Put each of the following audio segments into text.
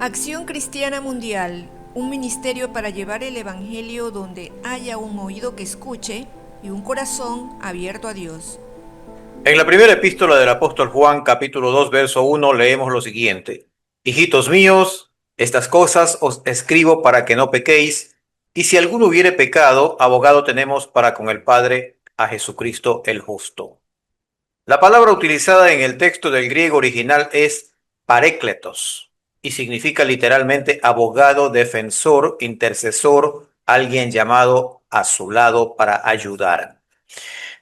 Acción Cristiana Mundial, un ministerio para llevar el Evangelio donde haya un oído que escuche y un corazón abierto a Dios. En la primera epístola del apóstol Juan, capítulo 2, verso 1, leemos lo siguiente: Hijitos míos, estas cosas os escribo para que no pequéis, y si alguno hubiere pecado, abogado tenemos para con el Padre, a Jesucristo el justo. La palabra utilizada en el texto del griego original es parécletos, y significa literalmente abogado, defensor, intercesor, alguien llamado a su lado para ayudar.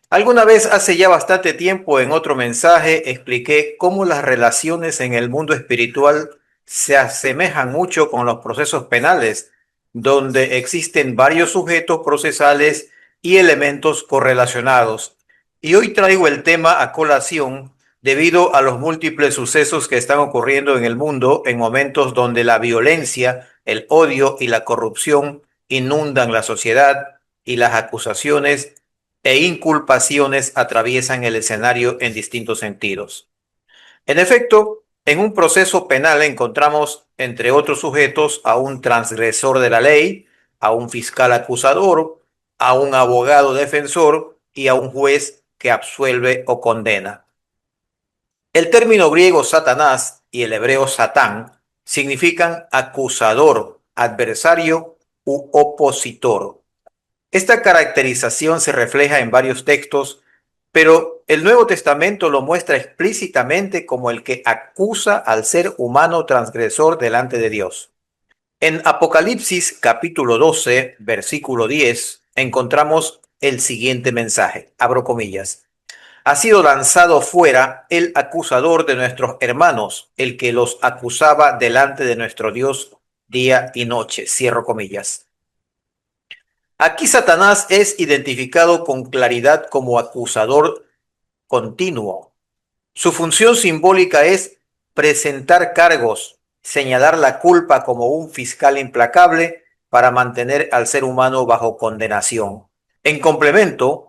Alguna vez hace ya bastante tiempo en otro mensaje expliqué cómo las relaciones en el mundo espiritual se asemejan mucho con los procesos penales, donde existen varios sujetos procesales y elementos correlacionados. Y hoy traigo el tema a colación debido a los múltiples sucesos que están ocurriendo en el mundo en momentos donde la violencia, el odio y la corrupción inundan la sociedad y las acusaciones e inculpaciones atraviesan el escenario en distintos sentidos. En efecto, en un proceso penal encontramos, entre otros sujetos, a un transgresor de la ley, a un fiscal acusador, a un abogado defensor y a un juez que absuelve o condena. El término griego Satanás y el hebreo Satán significan acusador, adversario u opositor. Esta caracterización se refleja en varios textos, pero el Nuevo Testamento lo muestra explícitamente como el que acusa al ser humano transgresor delante de Dios. En Apocalipsis capítulo 12, versículo 10, encontramos el siguiente mensaje, abro comillas: ha sido lanzado fuera el acusador de nuestros hermanos, el que los acusaba delante de nuestro Dios día y noche, cierro comillas. Aquí Satanás es identificado con claridad como acusador continuo. Su función simbólica es presentar cargos, señalar la culpa como un fiscal implacable para mantener al ser humano bajo condenación. En complemento,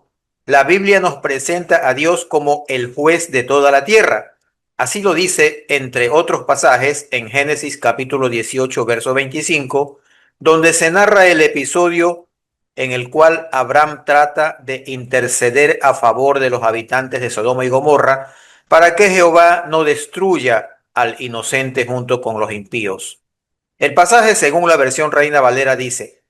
la Biblia nos presenta a Dios como el juez de toda la tierra. Así lo dice, entre otros pasajes, en Génesis capítulo 18, verso 25, donde se narra el episodio en el cual Abraham trata de interceder a favor de los habitantes de Sodoma y Gomorra para que Jehová no destruya al inocente junto con los impíos. El pasaje, según la versión Reina Valera, dice: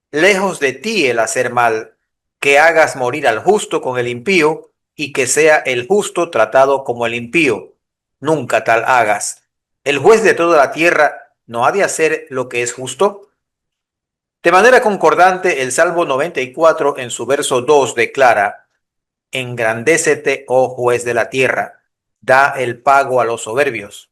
lejos de ti el hacer mal, que hagas morir al justo con el impío y que sea el justo tratado como el impío. Nunca tal hagas. ¿El juez de toda la tierra no ha de hacer lo que es justo? De manera concordante, el Salmo 94 en su verso 2 declara: engrandécete, oh juez de la tierra, da el pago a los soberbios.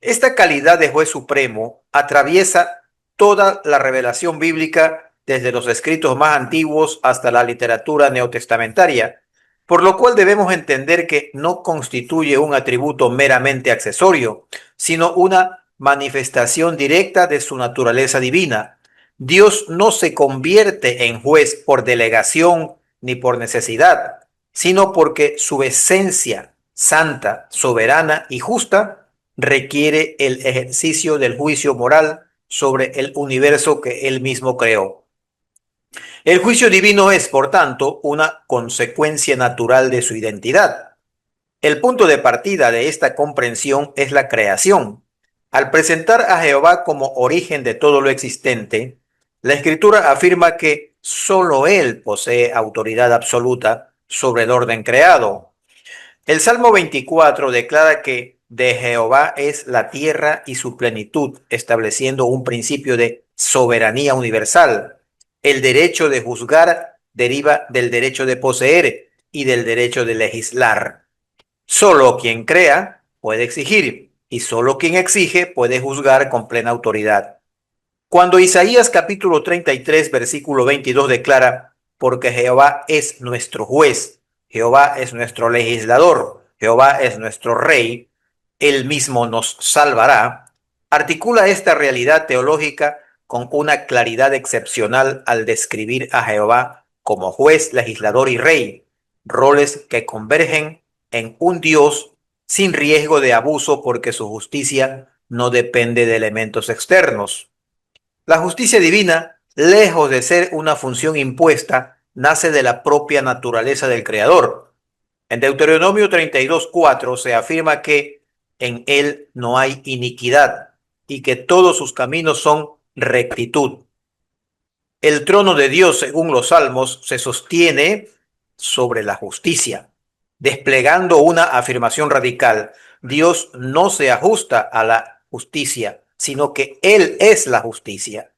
Esta calidad de juez supremo atraviesa toda la revelación bíblica, desde los escritos más antiguos hasta la literatura neotestamentaria, por lo cual debemos entender que no constituye un atributo meramente accesorio, sino una manifestación directa de su naturaleza divina. Dios no se convierte en juez por delegación ni por necesidad, sino porque su esencia santa, soberana y justa requiere el ejercicio del juicio moral sobre el universo que él mismo creó. El juicio divino es, por tanto, una consecuencia natural de su identidad. El punto de partida de esta comprensión es la creación. Al presentar a Jehová como origen de todo lo existente, la Escritura afirma que sólo Él posee autoridad absoluta sobre el orden creado. El Salmo 24 declara que de Jehová es la tierra y su plenitud, estableciendo un principio de soberanía universal. El derecho de juzgar deriva del derecho de poseer y del derecho de legislar. Solo quien crea puede exigir y solo quien exige puede juzgar con plena autoridad. Cuando Isaías capítulo 33 versículo 22 declara: porque Jehová es nuestro juez, Jehová es nuestro legislador, Jehová es nuestro rey, él mismo nos salvará, articula esta realidad teológica con una claridad excepcional al describir a Jehová como juez, legislador y rey, roles que convergen en un Dios sin riesgo de abuso porque su justicia no depende de elementos externos. La justicia divina, lejos de ser una función impuesta, nace de la propia naturaleza del Creador. En Deuteronomio 32:4 se afirma que en él no hay iniquidad y que todos sus caminos son rectitud. El trono de Dios, según los Salmos, se sostiene sobre la justicia, desplegando una afirmación radical. Dios no se ajusta a la justicia, sino que Él es la justicia.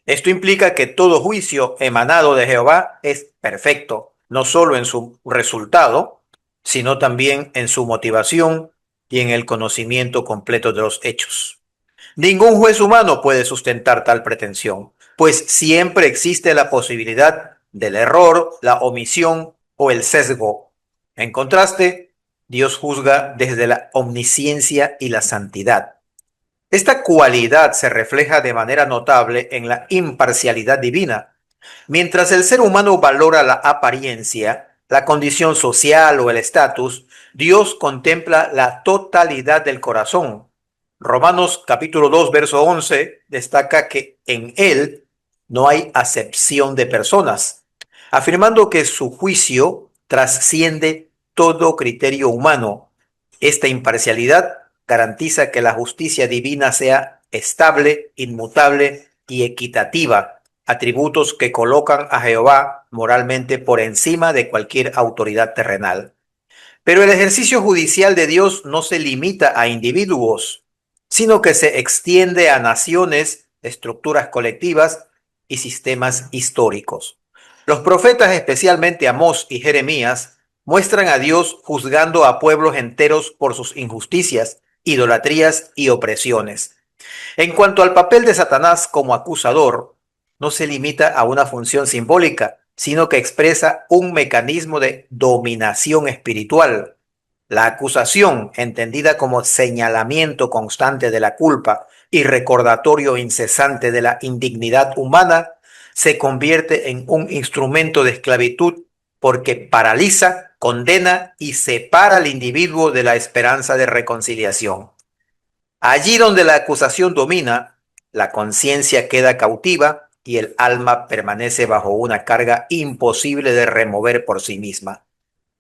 Esto implica que todo juicio emanado de Jehová es perfecto, no solo en su resultado, sino también en su motivación y en el conocimiento completo de los hechos. Ningún juez humano puede sustentar tal pretensión, pues siempre existe la posibilidad del error, la omisión o el sesgo. En contraste, Dios juzga desde la omnisciencia y la santidad. Esta cualidad se refleja de manera notable en la imparcialidad divina. Mientras el ser humano valora la apariencia, la condición social o el estatus, Dios contempla la totalidad del corazón. Romanos capítulo 2, verso 11 destaca que en él no hay acepción de personas, afirmando que su juicio trasciende todo criterio humano. Esta imparcialidad garantiza que la justicia divina sea estable, inmutable y equitativa, atributos que colocan a Jehová moralmente por encima de cualquier autoridad terrenal. Pero el ejercicio judicial de Dios no se limita a individuos, sino que se extiende a naciones, estructuras colectivas y sistemas históricos. Los profetas, especialmente Amós y Jeremías, muestran a Dios juzgando a pueblos enteros por sus injusticias, idolatrías y opresiones. En cuanto al papel de Satanás como acusador, no se limita a una función simbólica, sino que expresa un mecanismo de dominación espiritual. La acusación, entendida como señalamiento constante de la culpa y recordatorio incesante de la indignidad humana, se convierte en un instrumento de esclavitud porque paraliza, condena y separa al individuo de la esperanza de reconciliación. Allí donde la acusación domina, la conciencia queda cautiva y el alma permanece bajo una carga imposible de remover por sí misma.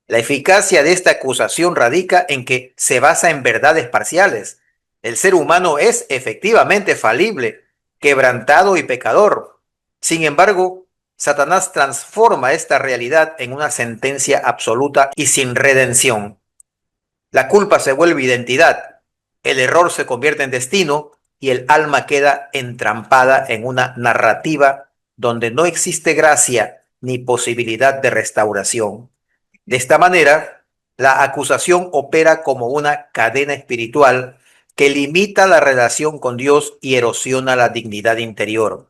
La eficacia de esta acusación radica en que se basa en verdades parciales. El ser humano es efectivamente falible, quebrantado y pecador. Sin embargo, Satanás transforma esta realidad en una sentencia absoluta y sin redención. La culpa se vuelve identidad, el error se convierte en destino y el alma queda entrampada en una narrativa donde no existe gracia ni posibilidad de restauración. De esta manera, la acusación opera como una cadena espiritual que limita la relación con Dios y erosiona la dignidad interior.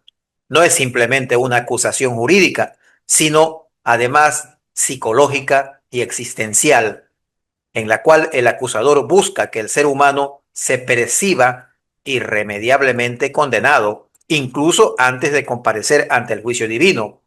No es simplemente una acusación jurídica, sino además psicológica y existencial, en la cual el acusador busca que el ser humano se perciba irremediablemente condenado, incluso antes de comparecer ante el juicio divino.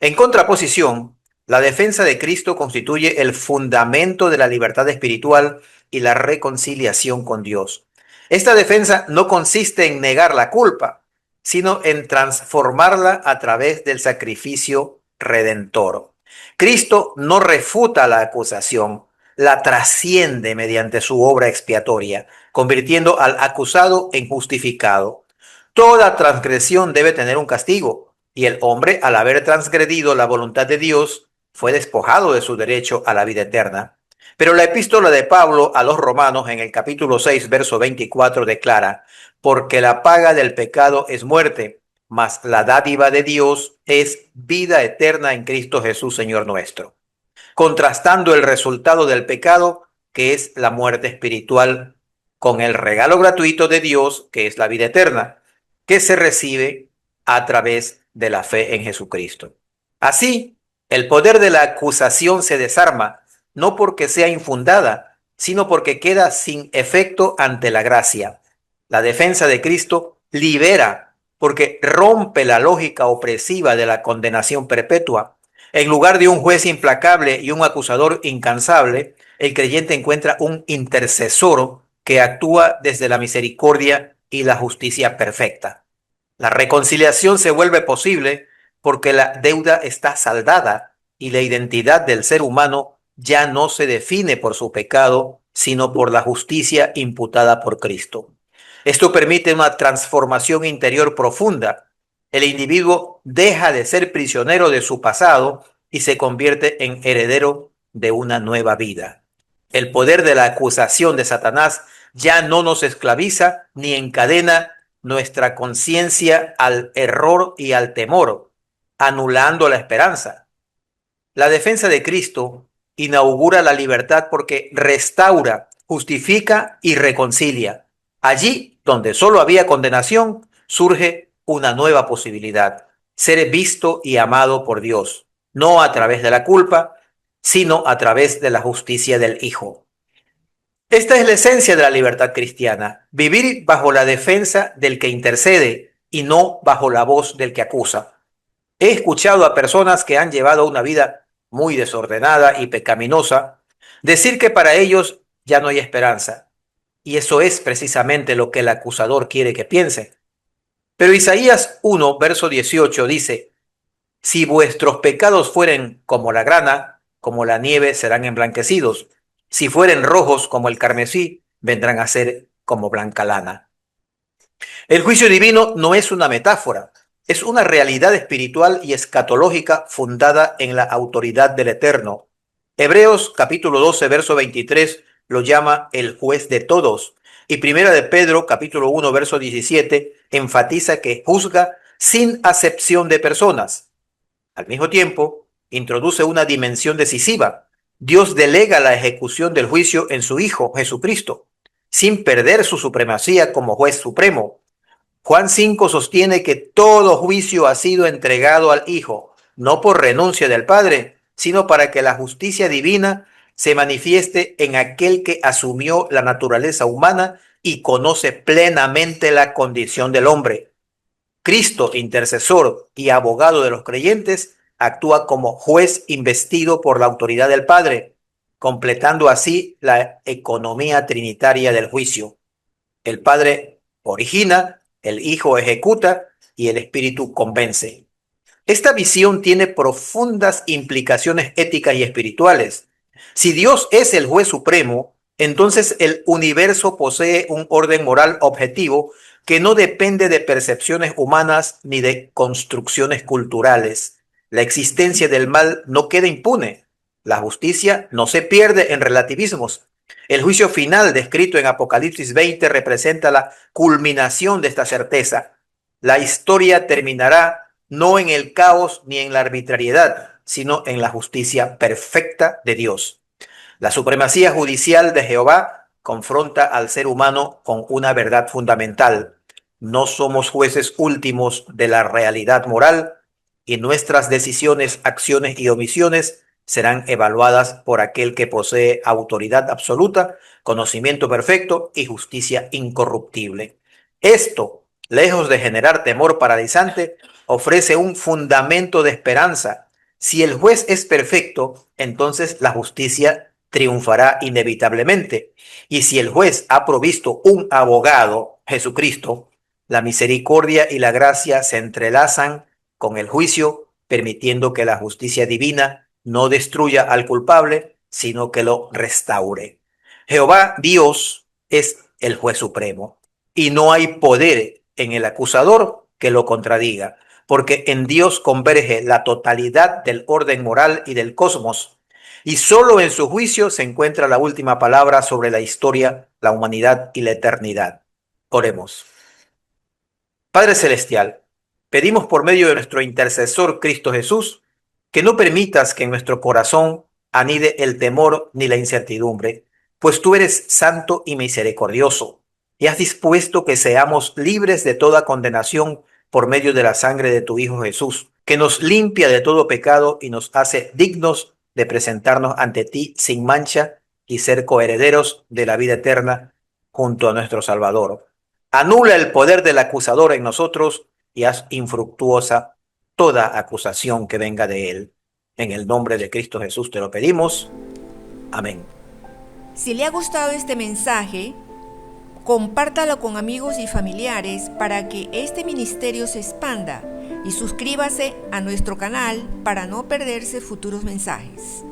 En contraposición, la defensa de Cristo constituye el fundamento de la libertad espiritual y la reconciliación con Dios. Esta defensa no consiste en negar la culpa, sino en transformarla a través del sacrificio redentor. Cristo no refuta la acusación, la trasciende mediante su obra expiatoria, convirtiendo al acusado en justificado. Toda transgresión debe tener un castigo, y el hombre, al haber transgredido la voluntad de Dios, fue despojado de su derecho a la vida eterna. Pero la epístola de Pablo a los Romanos en el capítulo 6, verso 24 declara: porque la paga del pecado es muerte, mas la dádiva de Dios es vida eterna en Cristo Jesús, Señor nuestro. Contrastando el resultado del pecado, que es la muerte espiritual, con el regalo gratuito de Dios, que es la vida eterna, que se recibe a través de la fe en Jesucristo. Así, el poder de la acusación se desarma, no porque sea infundada, sino porque queda sin efecto ante la gracia. La defensa de Cristo libera, porque rompe la lógica opresiva de la condenación perpetua. En lugar de un juez implacable y un acusador incansable, el creyente encuentra un intercesor que actúa desde la misericordia y la justicia perfecta. La reconciliación se vuelve posible porque la deuda está saldada y la identidad del ser humano ya no se define por su pecado, sino por la justicia imputada por Cristo. Esto permite una transformación interior profunda. El individuo deja de ser prisionero de su pasado y se convierte en heredero de una nueva vida. El poder de la acusación de Satanás ya no nos esclaviza ni encadena nuestra conciencia al error y al temor, anulando la esperanza. La defensa de Cristo inaugura la libertad porque restaura, justifica y reconcilia. Allí donde solo había condenación, surge una nueva posibilidad: ser visto y amado por Dios, no a través de la culpa, sino a través de la justicia del Hijo. Esta es la esencia de la libertad cristiana: vivir bajo la defensa del que intercede y no bajo la voz del que acusa. He escuchado a personas que han llevado una vida muy desordenada y pecaminosa decir que para ellos ya no hay esperanza. Y eso es precisamente lo que el acusador quiere que piense. Pero Isaías 1, verso 18 dice: si vuestros pecados fueren como la grana, como la nieve serán emblanquecidos. Si fueren rojos como el carmesí, vendrán a ser como blanca lana. El juicio divino no es una metáfora, es una realidad espiritual y escatológica fundada en la autoridad del Eterno. Hebreos capítulo 12, verso 23 lo llama el juez de todos. Y Primera de Pedro capítulo 1, verso 17 enfatiza que juzga sin acepción de personas. Al mismo tiempo, introduce una dimensión decisiva. Dios delega la ejecución del juicio en su Hijo, Jesucristo, sin perder su supremacía como juez supremo. Juan 5 sostiene que todo juicio ha sido entregado al Hijo, no por renuncia del Padre, sino para que la justicia divina se manifieste en aquel que asumió la naturaleza humana y conoce plenamente la condición del hombre. Cristo, intercesor y abogado de los creyentes, actúa como juez investido por la autoridad del Padre, completando así la economía trinitaria del juicio. El Padre origina, el Hijo ejecuta y el Espíritu convence. Esta visión tiene profundas implicaciones éticas y espirituales. Si Dios es el juez supremo, entonces el universo posee un orden moral objetivo que no depende de percepciones humanas ni de construcciones culturales. La existencia del mal no queda impune. La justicia no se pierde en relativismos. El juicio final descrito en Apocalipsis 20 representa la culminación de esta certeza. La historia terminará no en el caos ni en la arbitrariedad, sino en la justicia perfecta de Dios. La supremacía judicial de Jehová confronta al ser humano con una verdad fundamental: no somos jueces últimos de la realidad moral y nuestras decisiones, acciones y omisiones serán evaluadas por aquel que posee autoridad absoluta, conocimiento perfecto y justicia incorruptible. Esto, lejos de generar temor paralizante, ofrece un fundamento de esperanza. Si el juez es perfecto, entonces la justicia triunfará inevitablemente. Y si el juez ha provisto un abogado, Jesucristo, la misericordia y la gracia se entrelazan con el juicio, permitiendo que la justicia divina no destruya al culpable, sino que lo restaure. Jehová Dios es el juez supremo y no hay poder en el acusador que lo contradiga, porque en Dios converge la totalidad del orden moral y del cosmos, y solo en su juicio se encuentra la última palabra sobre la historia, la humanidad y la eternidad. Oremos. Padre Celestial, pedimos por medio de nuestro intercesor Cristo Jesús que no permitas que en nuestro corazón anide el temor ni la incertidumbre, pues tú eres santo y misericordioso, y has dispuesto que seamos libres de toda condenación por medio de la sangre de tu Hijo Jesús, que nos limpia de todo pecado y nos hace dignos de presentarnos ante ti sin mancha y ser coherederos de la vida eterna junto a nuestro Salvador. Anula el poder del acusador en nosotros y haz infructuosa toda acusación que venga de él. En el nombre de Cristo Jesús te lo pedimos. Amén. Si le ha gustado este mensaje, Compártalo con amigos y familiares para que este ministerio se expanda y suscríbase a nuestro canal para no perderse futuros mensajes.